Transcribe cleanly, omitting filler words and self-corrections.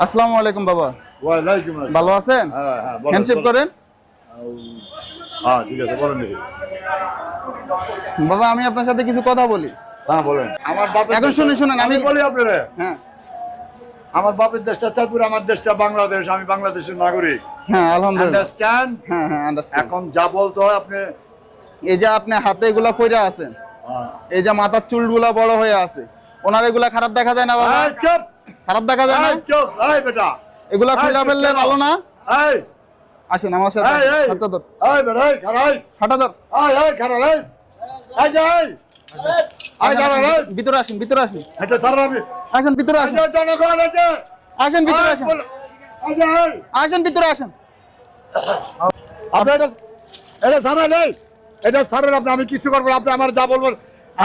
আসসালামু আলাইকুম বাবা। ওয়ালাইকুম আসসালাম। ভালো আছেন? বলেন, হ্যান্ডশেক বলেন। করেন। ঠিক আছে, বলেন দেখি। বাবা আমি আপনার সাথে কিছু কথা বলি। হ্যাঁ, বলেন। আমার বাপের এখন দেশটা- শুনুন, আমি বলি আপনারে, হ্যাঁ আমার বাপের দেশটা চাঁদপুর, আমার দেশটা বাংলাদেশ, আমি বাংলাদেশের নাগরিক। হ্যাঁ আলহামদুলিল্লাহ। আন্ডারস্ট্যান্ড? হ্যাঁ হ্যাঁ আন্ডারস্ট্যান্ড। এখন যা বলতে হয় আপনি এই যে আপনি হাতে এগুলা পইরা আছেন, এই যে মাথার চুলগুলা বড় হয়ে আছে, ওনার এগুলা খারাপ দেখা যায় না বাবা? এই চুপ, খারাপ দেখা যায় না? এই চুপ, এই বেটা, এগুলা এই খুলে চুপ ফেললে কেন? ভালো না? এই, আসেন আমার সাথে। এই, এই, হাতটা ধর, এই বেটা, এই, খাড়া, এই, হাঁটা ধর। এই, খাড়া, এই, এই যে, এই, এই, খাড়া, এই, ভিতরে আসেন, ভিতরে আসেন, আচ্ছা, ছাড়ো আমি, আসেন ভিতরে এই আসেন, যে জনগণ আছে, আসেন ভিতরে এই, আসেন, বলো, এই যে, এই, আসেন ভিতরে আসেন। আপনি এটা ছাড়েন, এই, এটা ছাড়েন আপনি, আমি কিছু করবো না, আপনি আমার যা বলবেন